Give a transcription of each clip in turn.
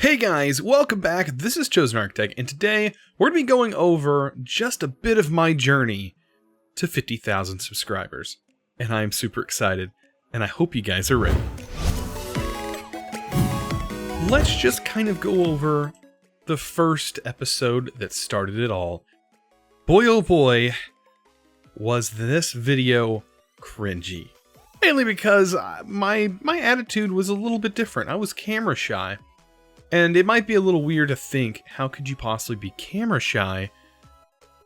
Hey guys, welcome back. This is ChosenArchitect, and today we're going to be going over just a bit of my journey to 50,000 subscribers. And I'm super excited, and I hope you guys are ready. Let's just kind of go over the first episode that started it all. Boy oh boy, was this video cringy. Mainly because my attitude was a little bit different. I was camera shy. And it might be a little weird to think, how could you possibly be camera shy?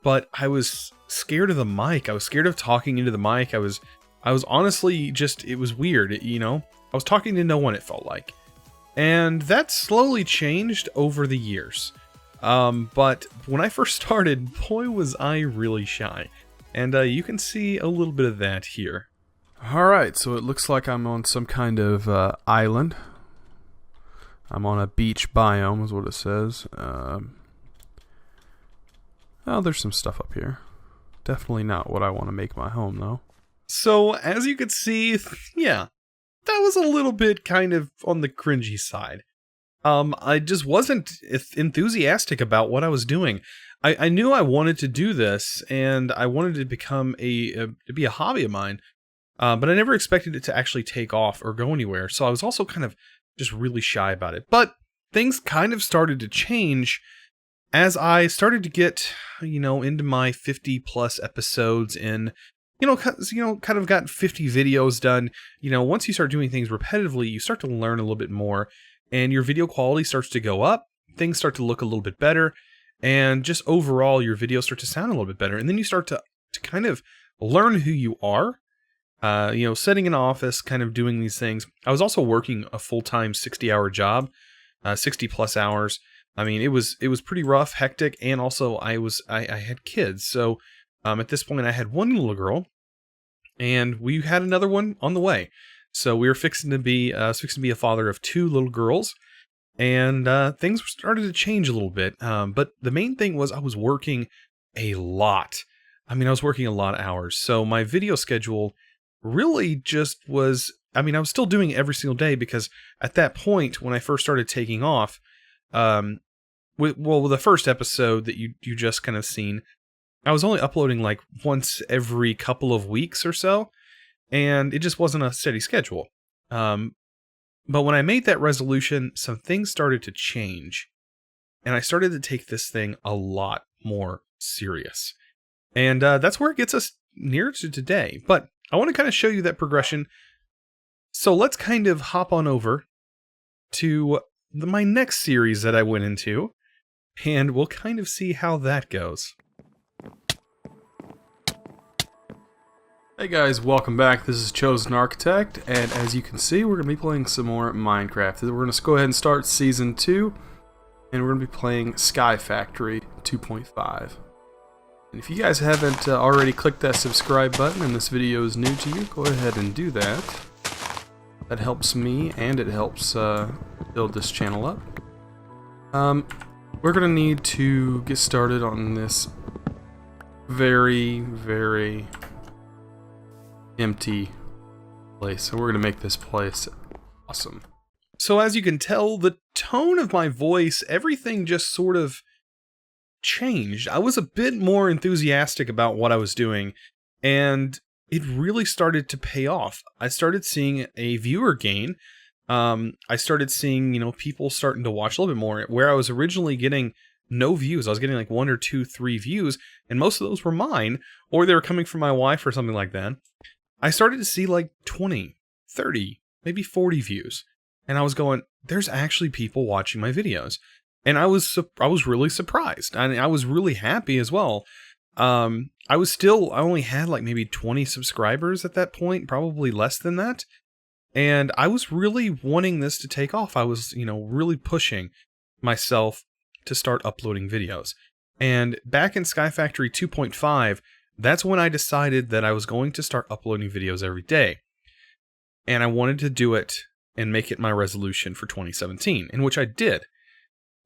But I was scared of the mic. I was scared of talking into the mic. I was honestly just, it was weird, you know? I was talking to no one, it felt like. And that slowly changed over the years. But when I first started, boy was I really shy. And you can see a little bit of that here. Alright, so it looks like I'm on some kind of island. I'm on a beach biome, is what it says. Oh, there's some stuff up here. Definitely not what I want to make my home, though. So, as you can see, yeah, that was a little bit kind of on the cringy side. I just wasn't enthusiastic about what I was doing. I knew I wanted to do this, and I wanted it to become to be a hobby of mine, but I never expected it to actually take off or go anywhere. So I was also kind of just really shy about it. But things kind of started to change as I started to get, into my 50 plus episodes and, kind of got 50 videos done. Once you start doing things repetitively, you start to learn a little bit more and your video quality starts to go up. Things start to look a little bit better, and just overall your videos start to sound a little bit better. And then you start to kind of learn who you are. Sitting in an office, kind of doing these things. I was also working a full-time 60-hour job, 60 plus hours. I mean, it was pretty rough, hectic, and also I had kids. So at this point, I had one little girl, and we had another one on the way. So we were fixing to be a father of two little girls, and things started to change a little bit. But the main thing was I was working a lot. I was working a lot of hours. So my video schedule really just was, I was still doing it every single day, because at that point, when I first started taking off, with the first episode that you just kind of seen, I was only uploading like once every couple of weeks or so, and it just wasn't a steady schedule. But when I made that resolution, some things started to change, and I started to take this thing a lot more serious. And that's where it gets us near to today. But I want to kind of show you that progression. So let's kind of hop on over to my next series that I went into, and we'll kind of see how that goes. Hey guys, welcome back. This is Chosen Architect, and as you can see, we're going to be playing some more Minecraft. We're going to go ahead and start Season 2, and we're going to be playing Sky Factory 2.5. And if you guys haven't already clicked that subscribe button and this video is new to you, go ahead and do that. That helps me, and it helps build this channel up. We're going to need to get started on this very, very empty place. So we're going to make this place awesome. So as you can tell, the tone of my voice, everything just sort of changed. I was a bit more enthusiastic about what I was doing, and it really started to pay off. I started seeing a viewer gain. I started seeing, people starting to watch a little bit more, where I was originally getting no views. I was getting like 1 or 2, 3 views, and most of those were mine, or they were coming from my wife or something like that. I started to see like 20, 30, maybe 40 views, and I was going, there's actually people watching my videos. And I was really surprised, and I was really happy as well. I only had like maybe 20 subscribers at that point, probably less than that. And I was really wanting this to take off. I was, really pushing myself to start uploading videos. And back in Sky Factory 2.5, that's when I decided that I was going to start uploading videos every day. And I wanted to do it and make it my resolution for 2017, in which I did.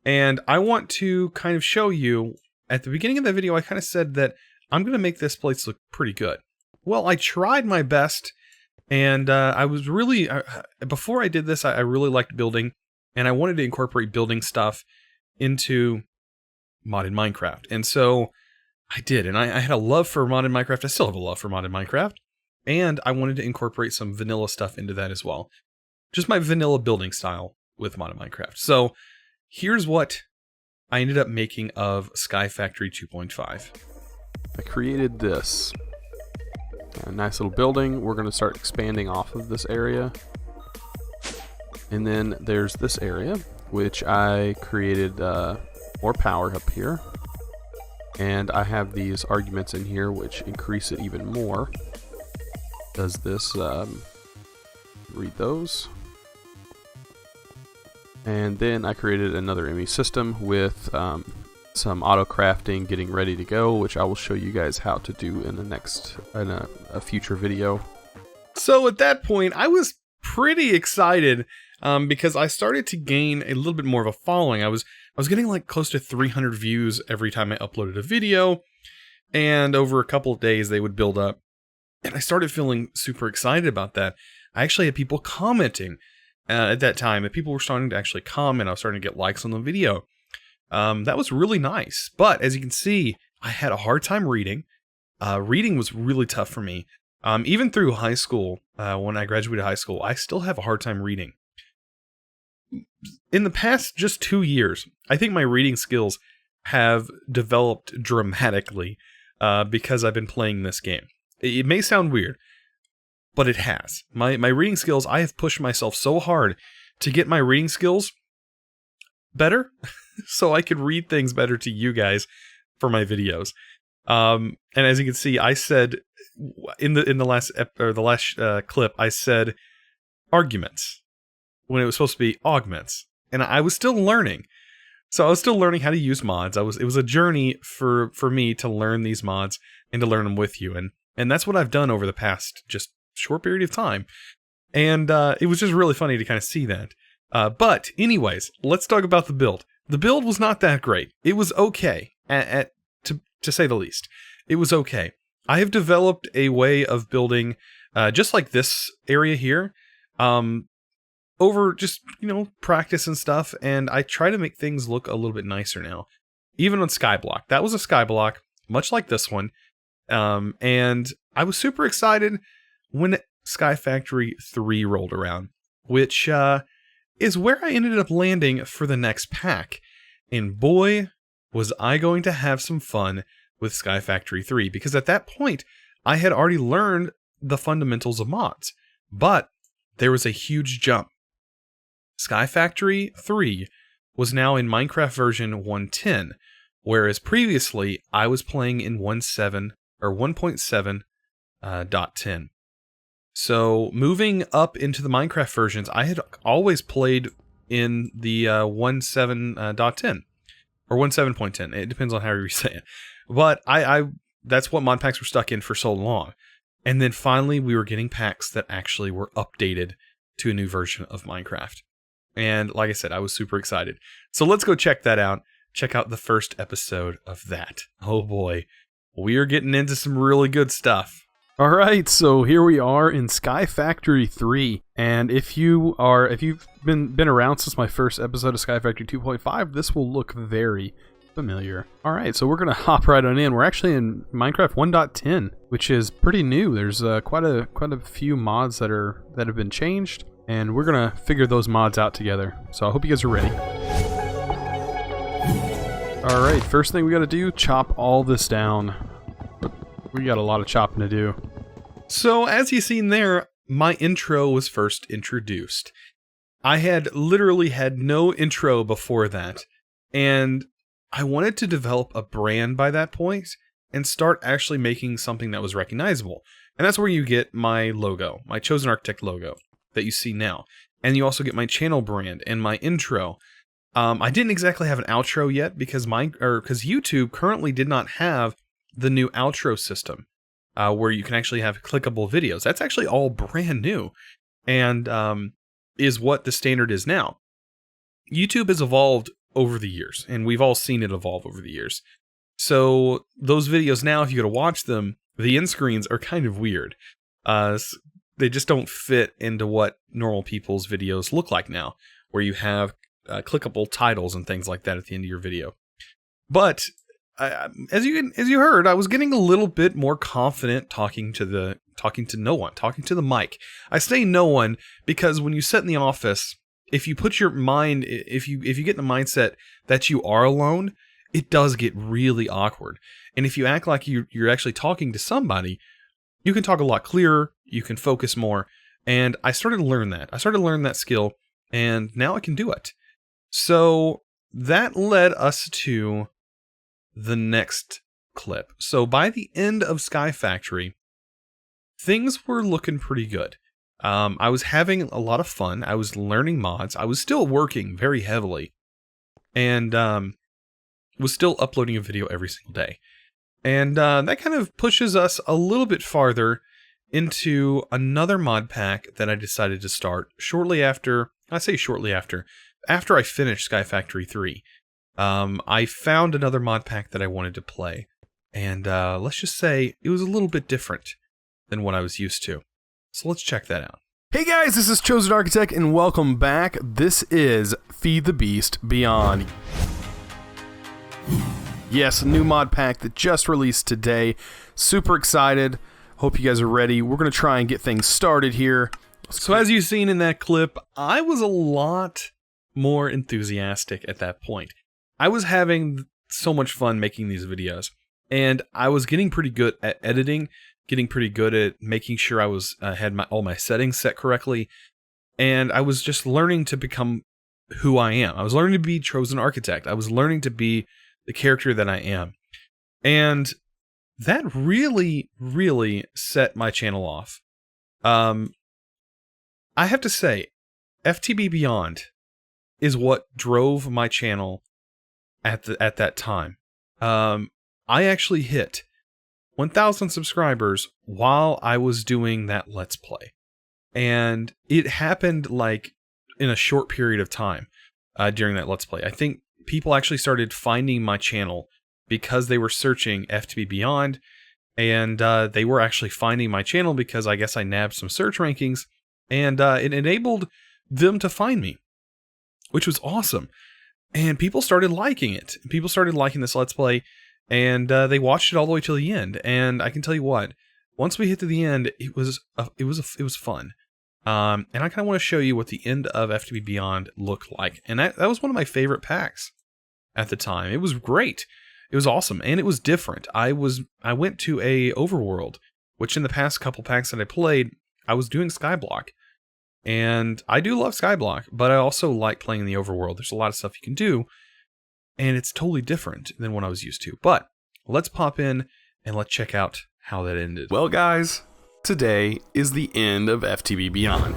And I want to kind of show you, at the beginning of the video, I kind of said that I'm going to make this place look pretty good. Well, I tried my best, and I was really, before I did this, I really liked building and I wanted to incorporate building stuff into modded Minecraft. And so I did, and I had a love for modded Minecraft. I still have a love for modded Minecraft, and I wanted to incorporate some vanilla stuff into that as well. Just my vanilla building style with modded Minecraft. So here's what I ended up making of Sky Factory 2.5. I created this. A nice little building. We're going to start expanding off of this area. And then there's this area, which I created more power up here. And I have these arguments in here which increase it even more. Does this, read those. And then I created another ME system with some auto crafting getting ready to go, which I will show you guys how to do in a future video. So at that point, I was pretty excited because I started to gain a little bit more of a following. I was getting like close to 300 views every time I uploaded a video, and over a couple of days they would build up, and I started feeling super excited about that. I actually had people commenting at that time, and people were starting to actually comment. I was starting to get likes on the video. That was really nice. But as you can see, I had a hard time reading. Reading was really tough for me. Even through high school, when I graduated high school, I still have a hard time reading. In the past just 2 years, I think my reading skills have developed dramatically because I've been playing this game. It may sound weird, but it has. My reading skills, I have pushed myself so hard to get my reading skills better so I could read things better to you guys for my videos. And as you can see, I said in the last clip, I said arguments when it was supposed to be augments, and I was still learning. So I was still learning how to use mods. It was a journey for me to learn these mods and to learn them with you, and that's what I've done over the past just short period of time. And it was just really funny to kind of see that. But anyways, let's talk about the build. The build was not that great. It was okay, to say the least. It was okay. I have developed a way of building, just like this area here, over just, practice and stuff, and I try to make things look a little bit nicer now. Even on Skyblock. That was a Skyblock, much like this one, and I was super excited when Sky Factory 3 rolled around, which is where I ended up landing for the next pack. And boy, was I going to have some fun with Sky Factory 3, because at that point, I had already learned the fundamentals of mods. But there was a huge jump. Sky Factory 3 was now in Minecraft version 1.10, whereas previously I was playing in 1.7.10. So moving up into the Minecraft versions, I had always played in the 1.7.10 or 1.7.10. It depends on how you say it. But I that's what mod packs were stuck in for so long. And then finally we were getting packs that actually were updated to a new version of Minecraft. And like I said, I was super excited. So let's go check that out. Check out the first episode of that. Oh boy, we are getting into some really good stuff. Alright, so here we are in Sky Factory 3, and if you've been around since my first episode of Sky Factory 2.5, this will look very familiar. Alright, so we're going to hop right on in. We're actually in Minecraft 1.10, which is pretty new. There's quite a few mods that have been changed, and we're going to figure those mods out together. So I hope you guys are ready. Alright, first thing we got to do, chop all this down. We got a lot of chopping to do. So, as you've seen there, my intro was first introduced. I had literally had no intro before that, and I wanted to develop a brand by that point and start actually making something that was recognizable. And that's where you get my logo, my Chosen Architect logo that you see now. And you also get my channel brand and my intro. I didn't exactly have an outro yet because YouTube currently did not have the new outro system, where you can actually have clickable videos. That's actually all brand new, and is what the standard is now. YouTube has evolved over the years, and we've all seen it evolve over the years. So those videos now, if you go to watch them, the end screens are kind of weird. They just don't fit into what normal people's videos look like now, where you have clickable titles and things like that at the end of your video. But as you heard, I was getting a little bit more confident talking to the mic. I say no one because when you sit in the office, if you put your mind, if you get in the mindset that you are alone, it does get really awkward. And if you act like you're actually talking to somebody, you can talk a lot clearer, you can focus more. And I started to learn that. I started to learn that skill, and now I can do it. So that led us to the next clip. So by the end of Sky Factory, things were looking pretty good. I was having a lot of fun. I was learning mods. I was still working very heavily, and was still uploading a video every single day. And that kind of pushes us a little bit farther into another mod pack that I decided to start shortly after. I say shortly after I finished Sky Factory 3. I found another mod pack that I wanted to play, and let's just say it was a little bit different than what I was used to. So let's check that out. Hey guys, this is Chosen Architect, and welcome back. This is FTB Beyond. Yes, a new mod pack that just released today. Super excited. Hope you guys are ready. We're going to try and get things started here. So as you've seen in that clip, I was a lot more enthusiastic at that point. I was having so much fun making these videos, and I was getting pretty good at editing, getting pretty good at making sure I had all my settings set correctly, and I was just learning to become who I am. I was learning to be Chosen Architect. I was learning to be the character that I am. And that really, really set my channel off. I have to say, FTB Beyond is what drove my channel at that time. I actually hit 1,000 subscribers while I was doing that Let's Play. And it happened like in a short period of time during that Let's Play. I think people actually started finding my channel because they were searching FTB Beyond, and they were actually finding my channel because I guess I nabbed some search rankings, and it enabled them to find me, which was awesome. And people started liking it. People started liking this Let's Play, and they watched it all the way till the end. And I can tell you what, once we hit to the end, it was fun. And I kind of want to show you what the end of FTB Beyond looked like. And that was one of my favorite packs at the time. It was great. It was awesome, and it was different. I went to a overworld, which in the past couple packs that I played, I was doing Skyblock. And I do love Skyblock, but I also like playing in the overworld. There's a lot of stuff you can do, and it's totally different than what I was used to. But let's pop in and let's check out how that ended. Well, guys, today is the end of FTB Beyond.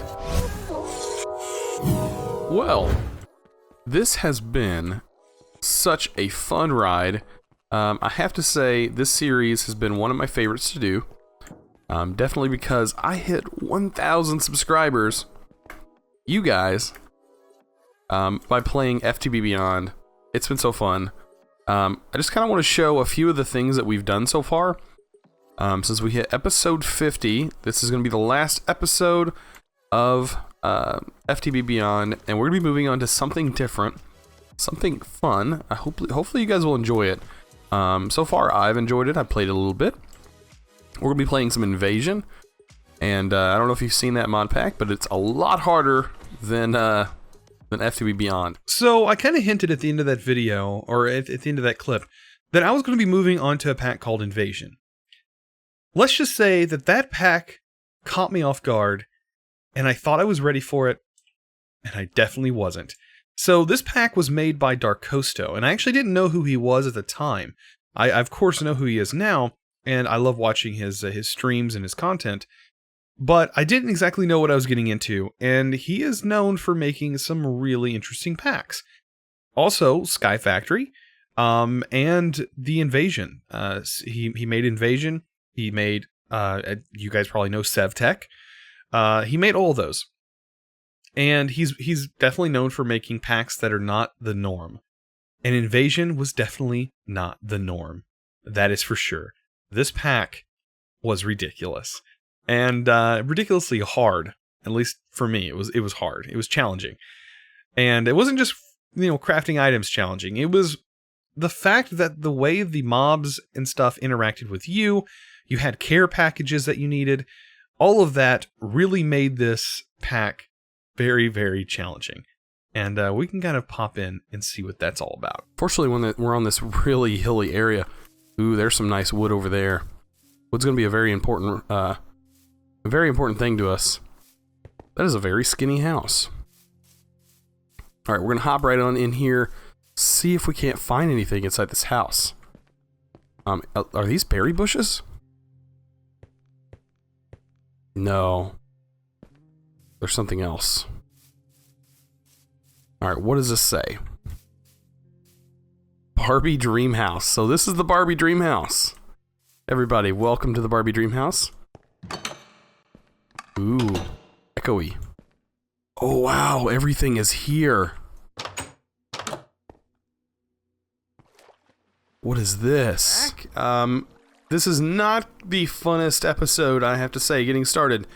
Well, this has been such a fun ride. I have to say, this series has been one of my favorites to do. Definitely because I hit 1,000 subscribers, you guys, by playing FTB Beyond. It's been so fun. I just kind of want to show a few of the things that we've done so far. Since we hit episode 50, this is going to be the last episode of FTB Beyond, and we're going to be moving on to something different. Something fun. Hopefully you guys will enjoy it. So far, I've enjoyed it. I played it a little bit. We're going to be playing some Invasion. And I don't know if you've seen that mod pack, but it's a lot harder than FTB Beyond. So I kind of hinted at the end of that video, or at the end of that clip, that I was going to be moving on to a pack called Invasion. Let's just say that pack caught me off guard, and I thought I was ready for it, and I definitely wasn't. So this pack was made by Darkosto, and I actually didn't know who he was at the time. I of course know who he is now, and I love watching his streams and his content, but I didn't exactly know what I was getting into, and he is known for making some really interesting packs. Also, Sky Factory, and the Invasion. He made Invasion. He made, you guys probably know Sef Tech. He made all of those. And he's definitely known for making packs that are not the norm. And Invasion was definitely not the norm. That is for sure. This pack was ridiculous. And ridiculously hard. At least for me, it was hard. It was challenging. And it wasn't just crafting items challenging. It was the fact that the way the mobs and stuff interacted with you had care packages that you needed. All of that really made this pack very, very challenging. And we can kind of pop in and see what that's all about. Fortunately, when we're on this really hilly area, ooh, there's some nice wood over there. Wood's going to be a very important thing to us. That is a very skinny house. All right, we're going to hop right on in here, see if we can't find anything inside this house. Are these berry bushes? No. There's something else. Alright, what does this say? Barbie Dream House. So this is the Barbie Dream House. Everybody, welcome to the Barbie Dream House. Ooh, echoey. Oh wow, everything is here. What is this? This is not the funnest episode, I have to say, getting started.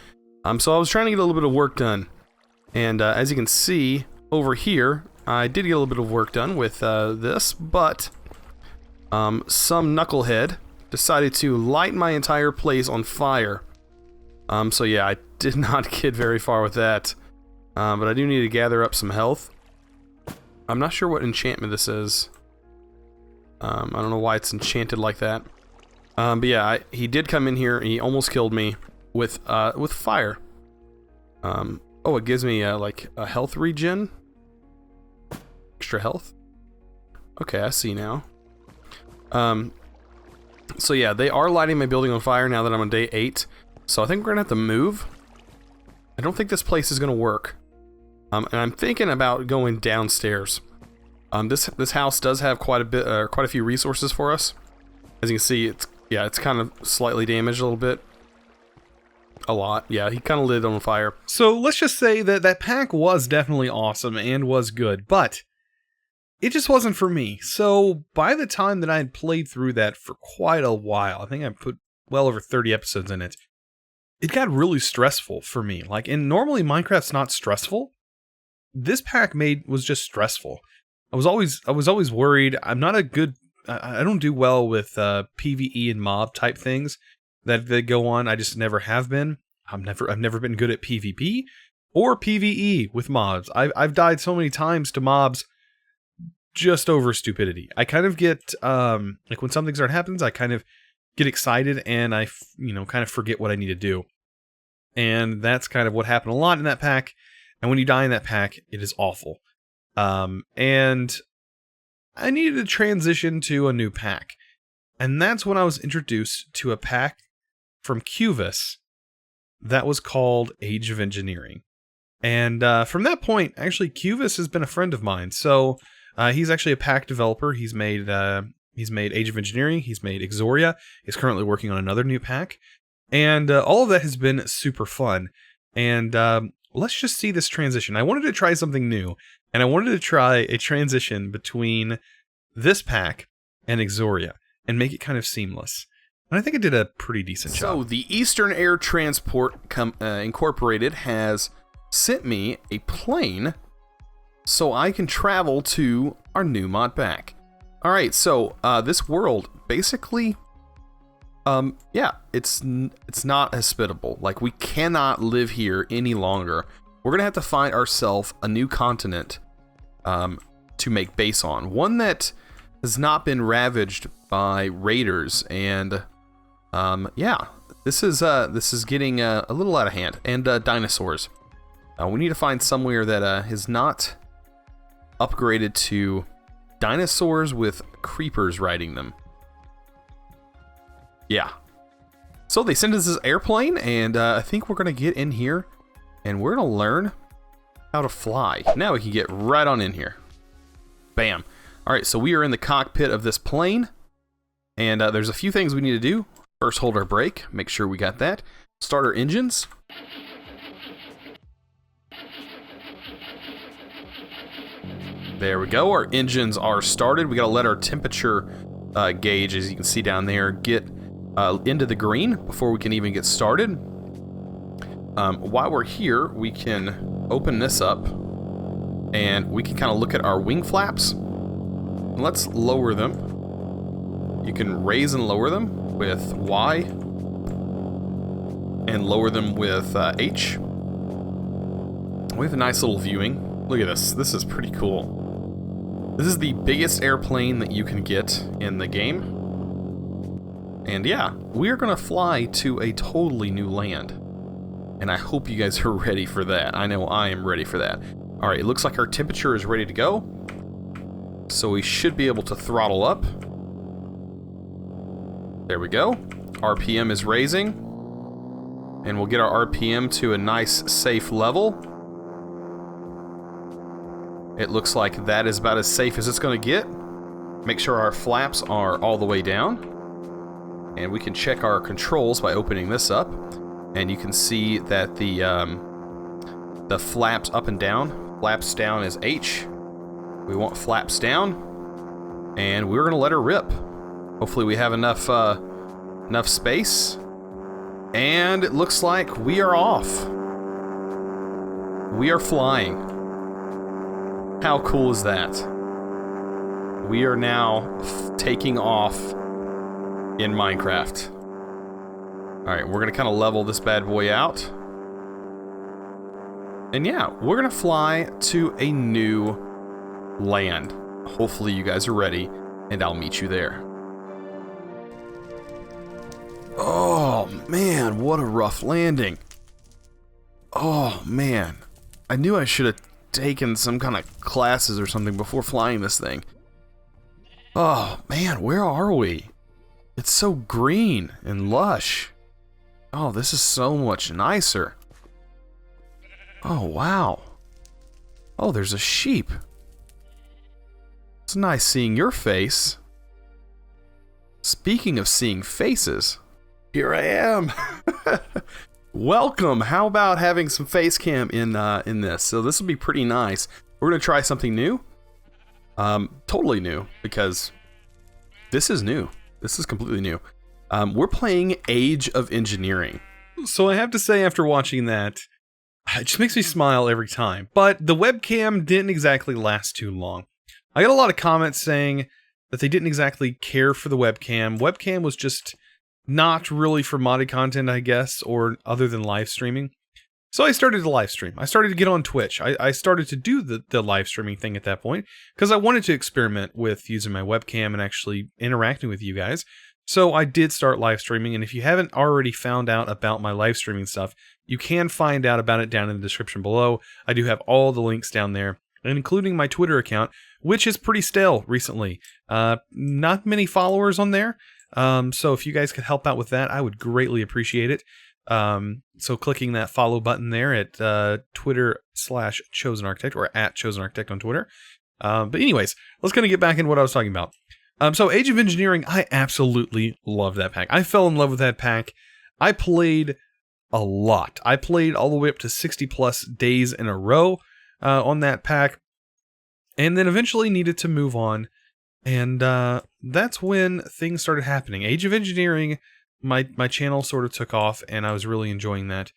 So I was trying to get a little bit of work done. And as you can see over here, I did get a little bit of work done with this, but some knucklehead decided to light my entire place on fire. So yeah, I did not get very far with that. But I do need to gather up some health. I'm not sure what enchantment this is. I don't know why it's enchanted like that. But yeah, he did come in here and he almost killed me with fire. Oh, it gives me like a health regen. Extra health. Okay, I see now. So yeah, they are lighting my building on fire now that I'm on day 8. So I think we're gonna have to move. I don't think this place is gonna work. And I'm thinking about going downstairs. This house does have quite a few resources for us. As you can see, it's kind of slightly damaged a little bit. A lot. Yeah, he kind of lit it on fire. So let's just say that pack was definitely awesome and was good, but it just wasn't for me. So by the time that I had played through that for quite a while, I think I put well over 30 episodes in it, it got really stressful for me. Like, and normally Minecraft's not stressful. This pack was just stressful. I was always worried. I don't do well with PvE and mob type things that go on. I just never have been. I've never been good at PvP or PvE with mobs. I've died so many times to mobs just over stupidity. I kind of get like when something happens, I kind of get excited and I kind of forget what I need to do. And that's kind of what happened a lot in that pack. And when you die in that pack, it is awful. And I needed to transition to a new pack. And that's when I was introduced to a pack from Cubus that was called Age of Engineering. And from that point, actually, Cubus has been a friend of mine. So he's actually a pack developer. He's made Age of Engineering. He's made Exoria. He's currently working on another new pack. And all of that has been super fun. And let's just see this transition. I wanted to try something new. And I wanted to try a transition between this pack and Exoria and make it kind of seamless. And I think it did a pretty decent job. So the Eastern Air Transport Incorporated has sent me a plane so I can travel to our new mod pack. Alright, so this world basically, yeah, it's not hospitable. Like, we cannot live here any longer. We're going to have to find ourselves a new continent to make base on. One that has not been ravaged by raiders. And yeah, this is getting a little out of hand. And dinosaurs. We need to find somewhere that is not upgraded to dinosaurs with creepers riding them. Yeah. So they sent us this airplane, and I think we're going to get in here, and we're going to learn how to fly. Now we can get right on in here. Bam. Alright, so we are in the cockpit of this plane, and there's a few things we need to do. First, hold our brake. Make sure we got that. Start our engines. There we go. Our engines are started. We got to let our temperature gauge, as you can see down there, get into the green before we can even get started. While we're here, we can open this up And we can kind of look at our wing flaps. Let's lower them. You can raise and lower them with Y. And lower them with H. We have a nice little viewing. Look at this. This is pretty cool. This is the biggest airplane that you can get in the game. And yeah, we're going to fly to a totally new land. And I hope you guys are ready for that. I know I am ready for that. Alright, it looks like our temperature is ready to go. So we should be able to throttle up. There we go. RPM is raising. And we'll get our RPM to a nice, safe level. It looks like that is about as safe as it's going to get. Make sure our flaps are all the way down. And we can check our controls by opening this up. And you can see that the flaps up and down. Flaps down is H. We want flaps down, and we're gonna let her rip. Hopefully we have enough space, and it looks like we are off. We are flying. How cool is that? We are now taking off in Minecraft. All right, we're gonna kind of level this bad boy out, and yeah, we're gonna fly to a new land. Hopefully you guys are ready, and I'll meet you there. Oh man, what a rough landing. Oh man, I knew I should have taken some kind of classes or something before flying this thing. Oh man, where are we? It's so green and lush. Oh, this is so much nicer. Oh wow. Oh, there's a sheep. It's nice seeing your face. Speaking of seeing faces, here I am. Welcome. How about having some face cam in this? So this will be pretty nice. We're gonna try something new. Totally new, because this is new. This is completely new. We're playing Age of Engineering. So I have to say, after watching that, it just makes me smile every time. But the webcam didn't exactly last too long. I got a lot of comments saying that they didn't exactly care for the webcam. Webcam was just not really for modded content, I guess, or other than live streaming. So I started to live stream. I started to get on Twitch. I started to do the live streaming thing at that point because I wanted to experiment with using my webcam and actually interacting with you guys. So I did start live streaming, and if you haven't already found out about my live streaming stuff, you can find out about it down in the description below. I do have all the links down there, including my Twitter account, which is pretty stale recently. Not many followers on there. So if you guys could help out with that, I would greatly appreciate it. So clicking that follow button there at Twitter/ChosenArchitect or at ChosenArchitect on Twitter. But anyways, let's kind of get back into what I was talking about. So Age of Engineering, I absolutely love that pack. I fell in love with that pack. I played a lot. I played all the way up to 60 plus days in a row on that pack, and then eventually needed to move on. And that's when things started happening. Age of Engineering, my channel sort of took off, and I was really enjoying that.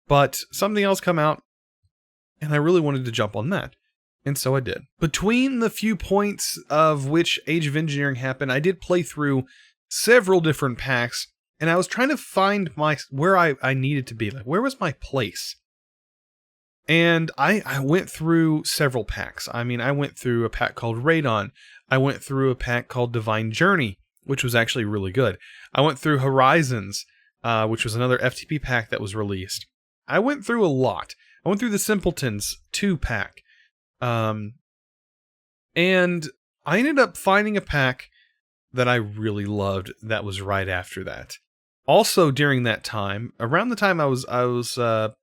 But something else came out, and I really wanted to jump on that. And so I did. Between the few points of which Age of Engineering happened, I did play through several different packs, and I was trying to find where I needed to be. Like, where was my place? And I went through several packs. I mean, I went through a pack called Radon. I went through a pack called Divine Journey, which was actually really good. I went through Horizons, which was another FTB pack that was released. I went through a lot. I went through the Simpletons 2 pack. And I ended up finding a pack that I really loved that was right after that. Also during that time, around the time I was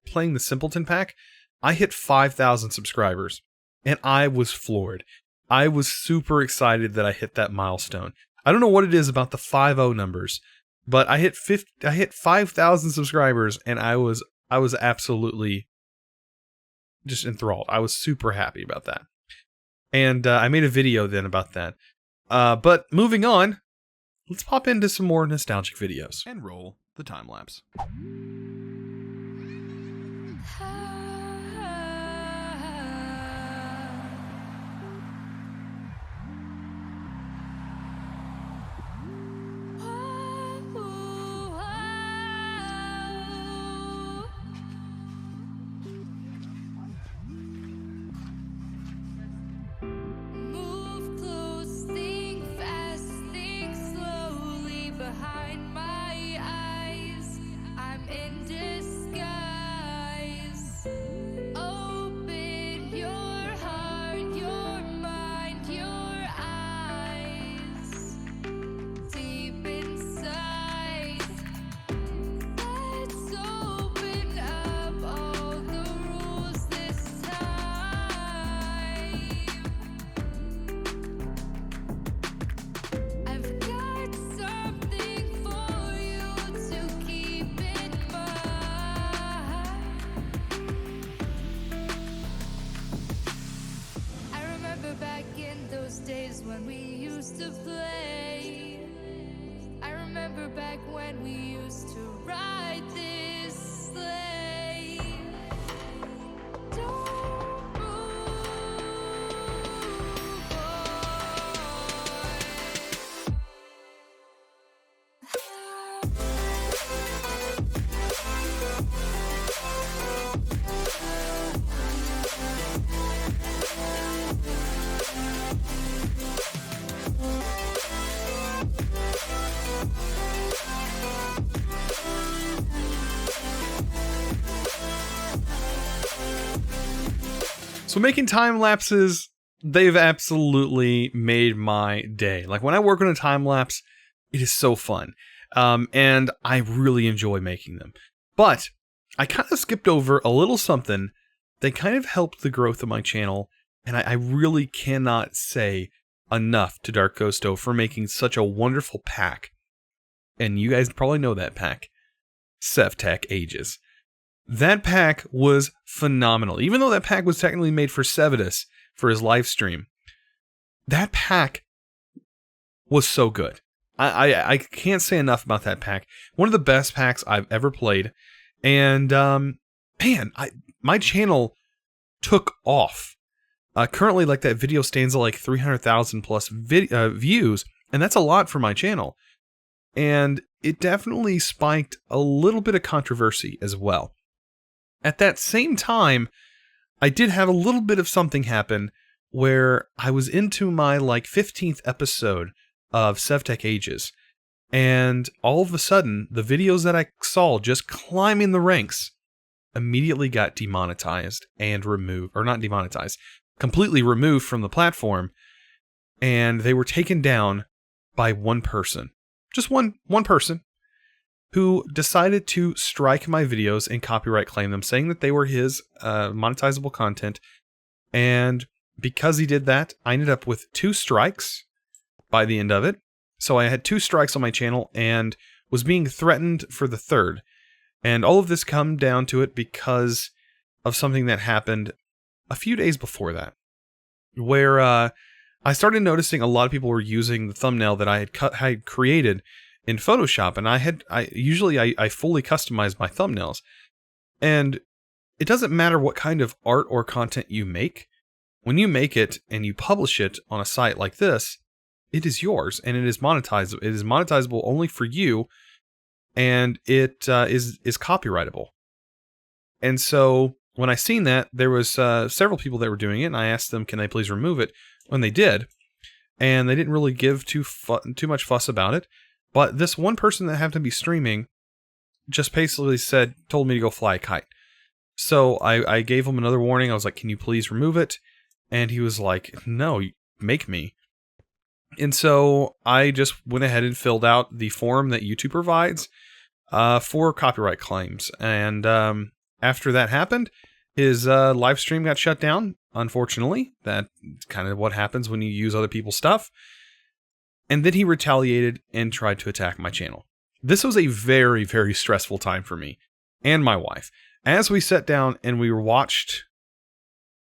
playing the Simpleton pack, I hit 5,000 subscribers, and I was floored. I was super excited that I hit that milestone. I don't know what it is about the 5-0 numbers, but I hit 5,000 subscribers, and I was absolutely just enthralled. I was super happy about that. And I made a video then about that. But moving on, let's pop into some more nostalgic videos. And roll the time lapse. we used to play. I remember back when we used to ride this sleigh. Don't move, So making time lapses, they've absolutely made my day. Like when I work on a time lapse, it is so fun. And I really enjoy making them. But I kind of skipped over a little something that kind of helped the growth of my channel. And I really cannot say enough to Dark Ghosto for making such a wonderful pack. And you guys probably know that pack. Sef Tech Ages. That pack was phenomenal. Even though that pack was technically made for Sevidus for his live stream, that pack was so good. I can't say enough about that pack. One of the best packs I've ever played. And, man, my channel took off. Currently, like, that video stands at like 300,000 plus views, and that's a lot for my channel. And it definitely spiked a little bit of controversy as well. At that same time, I did have a little bit of something happen where I was into my like 15th episode of Sef Tech Ages, and all of a sudden, the videos that I saw just climbing the ranks immediately got demonetized and removed, or not demonetized, completely removed from the platform, and they were taken down by one person. Just one person. Who decided to strike my videos and copyright claim them, saying that they were his monetizable content. And because he did that, I ended up with 2 strikes by the end of it. So I had 2 strikes on my channel and was being threatened for the 3rd. And all of this come down to it because of something that happened a few days before that, where I started noticing a lot of people were using the thumbnail that I had created in Photoshop, and I usually fully customize my thumbnails. And it doesn't matter what kind of art or content you make. When you make it and you publish it on a site like this, it is yours, and it is monetizable. It is monetizable only for you, and it is copyrightable. And so when I seen that, there was several people that were doing it, and I asked them, can they please remove it? When they did, and they didn't really give too much fuss about it. But this one person that happened to be streaming just basically told me to go fly a kite. So I gave him another warning. I was like, can you please remove it? And he was like, no, make me. And so I just went ahead and filled out the form that YouTube provides for copyright claims. And after that happened, his live stream got shut down, unfortunately. That's kind of what happens when you use other people's stuff. And then he retaliated and tried to attack my channel. This was a very, very stressful time for me and my wife, as we sat down and we watched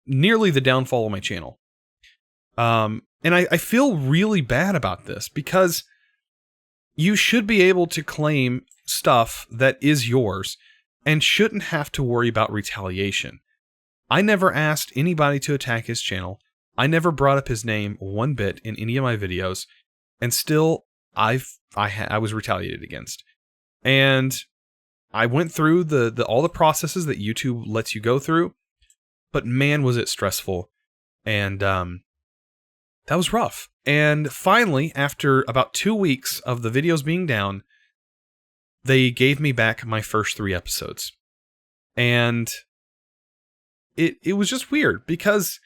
nearly the downfall of my channel. And I feel really bad about this because you should be able to claim stuff that is yours and shouldn't have to worry about retaliation. I never asked anybody to attack his channel. I never brought up his name one bit in any of my videos. And still, I was retaliated against. And I went through all the processes that YouTube lets you go through, but man, was it stressful. And that was rough. And finally, after about 2 weeks of the videos being down, they gave me back my first 3 episodes. And it was just weird because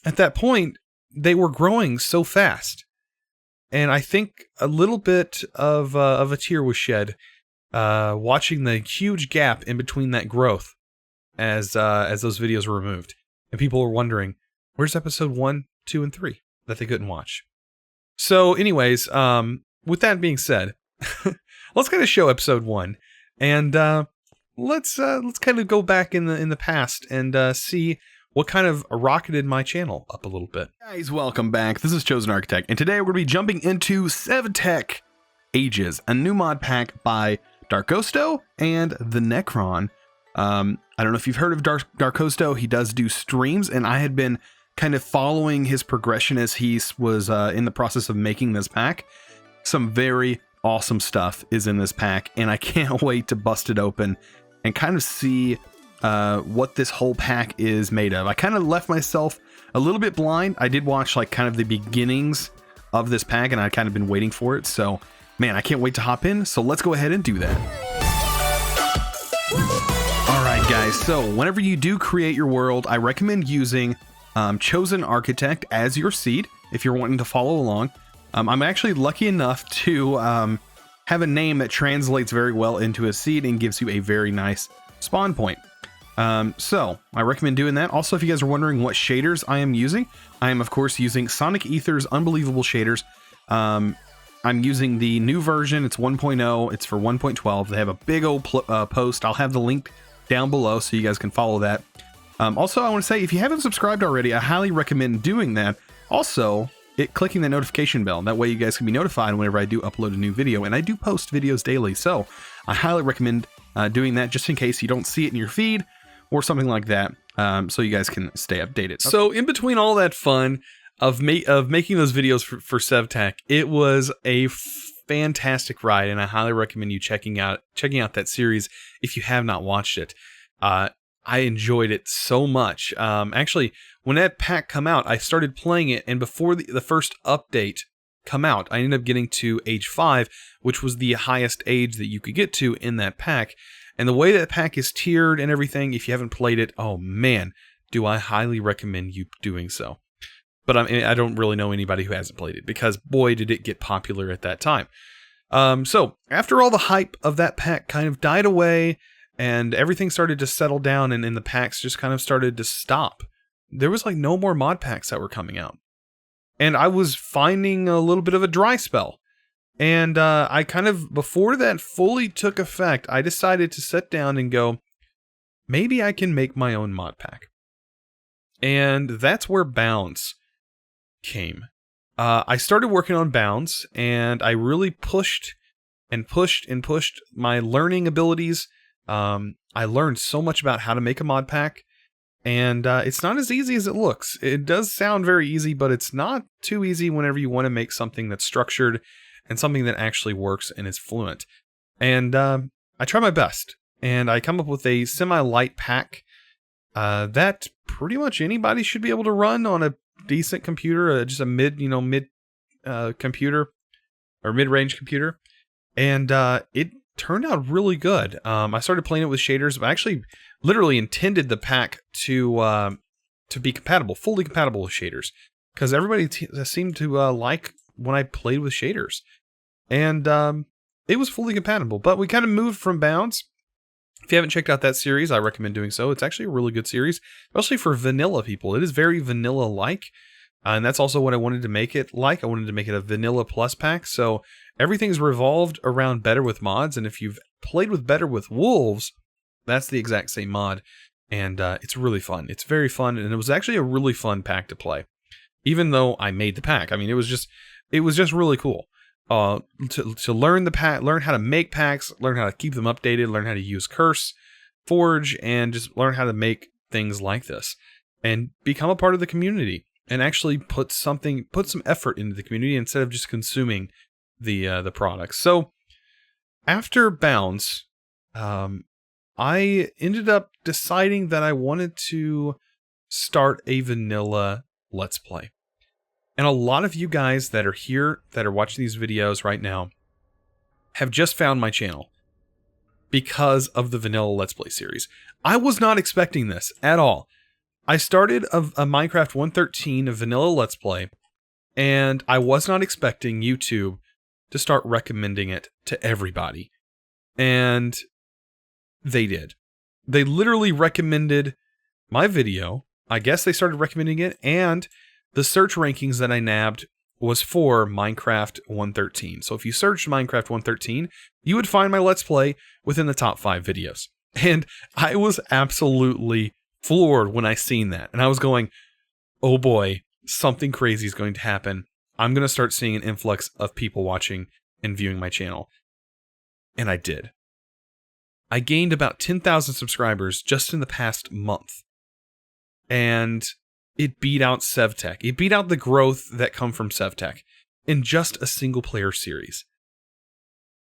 at that point, they were growing so fast. And I think a little bit of a tear was shed watching the huge gap in between that growth as those videos were removed. And people were wondering, where's episode 1, 2, and 3 that they couldn't watch? So anyways, with that being said, let's kind of show episode 1. And let's kind of go back in the past and see what kind of rocketed my channel up a little bit. Guys, welcome back. This is Chosen Architect, and today we're going to be jumping into Sef Tech Ages, a new mod pack by Darkosto and the Necron. I don't know if you've heard of Darkosto. He does do streams, and I had been kind of following his progression as he was in the process of making this pack. Some very awesome stuff is in this pack, and I can't wait to bust it open and kind of see what this whole pack is made of. I kind of left myself a little bit blind. I did watch like kind of the beginnings of this pack, and I'd kind of been waiting for it. So, man, I can't wait to hop in. So let's go ahead and do that. All right, guys. So whenever you do create your world, I recommend using Chosen Architect as your seed if you're wanting to follow along. I'm actually lucky enough to have a name that translates very well into a seed and gives you a very nice spawn point. So I recommend doing that. Also, if you guys are wondering what shaders I am using, I am of course using Sonic Ether's Unbelievable Shaders. I'm using the new version. It's 1.0. It's for 1.12. They have a big old post. I'll have the link down below so you guys can follow that. Also, I want to say, if you haven't subscribed already, I highly recommend doing that. Also, clicking the notification bell. That way you guys can be notified whenever I do upload a new video, and I do post videos daily. So I highly recommend doing that just in case you don't see it in your feed or something like that, so you guys can stay updated. Okay. So in between all that fun of making those videos for Sef Tech, it was a fantastic ride, and I highly recommend you checking out that series if you have not watched it. I enjoyed it so much. Actually, when that pack come out, I started playing it, and before the first update come out, I ended up getting to age 5, which was the highest age that you could get to in that pack. And the way that pack is tiered and everything, if you haven't played it, oh man, do I highly recommend you doing so. But I don't really know anybody who hasn't played it, because boy, did it get popular at that time. So after all the hype of that pack kind of died away, and everything started to settle down, and the packs just kind of started to stop, there was like no more mod packs that were coming out. And I was finding a little bit of a dry spell. And I kind of, before that fully took effect, I decided to sit down and go, maybe I can make my own mod pack. And that's where Bounds came. I started working on Bounds, and I really pushed my learning abilities. I learned so much about how to make a mod pack, and it's not as easy as it looks. It does sound very easy, but it's not too easy whenever you want to make something that's structured and something that actually works and is fluent. And I try my best, and I come up with a semi-light pack that pretty much anybody should be able to run on a decent computer, just a mid computer or mid-range computer. And it turned out really good. I started playing it with shaders, but I actually literally intended the pack to be compatible, fully compatible with shaders, because everybody seemed to like when I played with shaders, and it was fully compatible. But we kind of moved from Bounds. If you haven't checked out that series, I recommend doing so. It's actually a really good series, especially for vanilla people. It is very vanilla-like, and that's also what I wanted to make it like. I wanted to make it a vanilla plus pack, so everything's revolved around Better with Mods, and if you've played with Better with Wolves, that's the exact same mod, and it's really fun. It's very fun, and it was actually a really fun pack to play, even though I made the pack. I mean, it was just really cool to learn the pack, learn how to make packs, learn how to keep them updated, learn how to use Curse, Forge, and just learn how to make things like this, and become a part of the community, and actually put some effort into the community instead of just consuming the products. So after Bounds, I ended up deciding that I wanted to start a vanilla Let's Play. And a lot of you guys that are here, that are watching these videos right now, have just found my channel because of the vanilla Let's Play series. I was not expecting this at all. I started a Minecraft 1.13 vanilla Let's Play, and I was not expecting YouTube to start recommending it to everybody. And they did. They literally recommended my video. I guess they started recommending it, and the search rankings that I nabbed was for Minecraft 1.13. So if you searched Minecraft 1.13, you would find my Let's Play within the top 5 videos. And I was absolutely floored when I seen that. And I was going, oh boy, something crazy is going to happen. I'm going to start seeing an influx of people watching and viewing my channel. And I did. I gained about 10,000 subscribers just in the past month. And it beat out Sef Tech. It beat out the growth that come from Sef Tech in just a single player series.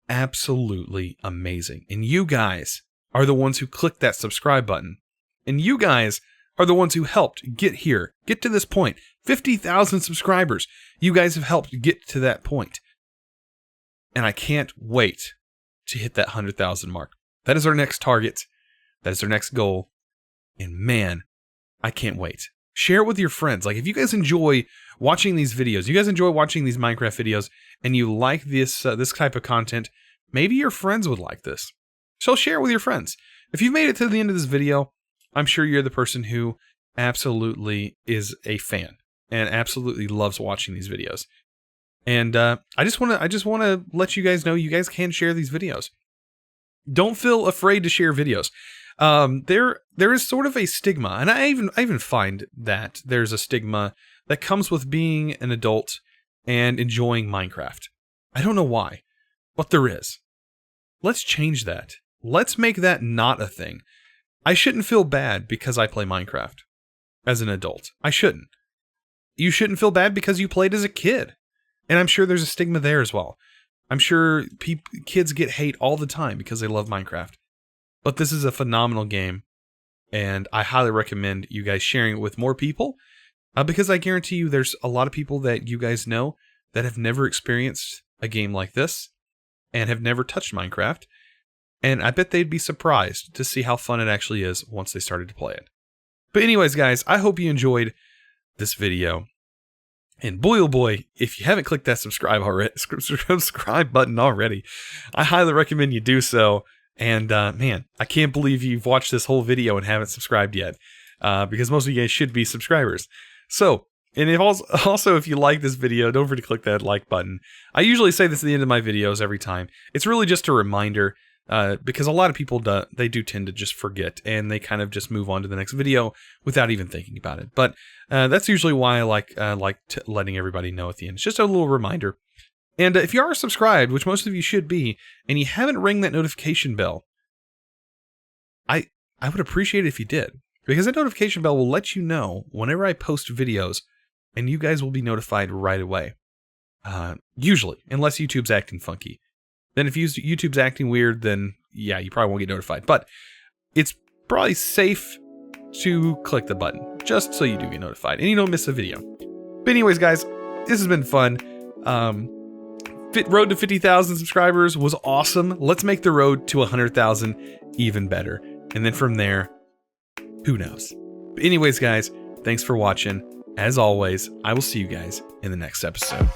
Absolutely amazing. And you guys are the ones who clicked that subscribe button. And you guys are the ones who helped get here, get to this point. 50,000 subscribers. You guys have helped get to that point. And I can't wait to hit that 100,000 mark. That is our next target. That is our next goal. And man, I can't wait. Share it with your friends. Like, if you guys enjoy watching these videos, you guys enjoy watching these Minecraft videos, and you like this type of content, maybe your friends would like this. So share it with your friends. If you've made it to the end of this video, I'm sure you're the person who absolutely is a fan and absolutely loves watching these videos. And I just want to let you guys know you guys can share these videos. Don't feel afraid to share videos. There is sort of a stigma, and I even find that there's a stigma that comes with being an adult and enjoying Minecraft. I don't know why, but there is. Let's change that. Let's make that not a thing. I shouldn't feel bad because I play Minecraft as an adult. I shouldn't. You shouldn't feel bad because you played as a kid. And I'm sure there's a stigma there as well. I'm sure kids get hate all the time because they love Minecraft. But this is a phenomenal game, and I highly recommend you guys sharing it with more people, because I guarantee you there's a lot of people that you guys know that have never experienced a game like this and have never touched Minecraft, and I bet they'd be surprised to see how fun it actually is once they started to play it. But anyways, guys, I hope you enjoyed this video. And boy, oh boy, if you haven't clicked that subscribe button already, I highly recommend you do so. And man, I can't believe you've watched this whole video and haven't subscribed yet, because most of you guys should be subscribers. So, and if you like this video, don't forget to click that like button. I usually say this at the end of my videos every time. It's really just a reminder, because a lot of people they do tend to just forget, and they kind of just move on to the next video without even thinking about it. But that's usually why I like letting everybody know at the end. It's just a little reminder. And if you are subscribed, which most of you should be, and you haven't rang that notification bell, I would appreciate it if you did. Because that notification bell will let you know whenever I post videos, and you guys will be notified right away. Usually, unless YouTube's acting funky. Then if YouTube's acting weird, then yeah, you probably won't get notified. But it's probably safe to click the button, just so you do get notified, and you don't miss a video. But anyways, guys, this has been fun. Road to 50,000 subscribers was awesome. Let's make the road to 100,000 even better. And then from there, who knows? But anyways, guys, thanks for watching. As always, I will see you guys in the next episode.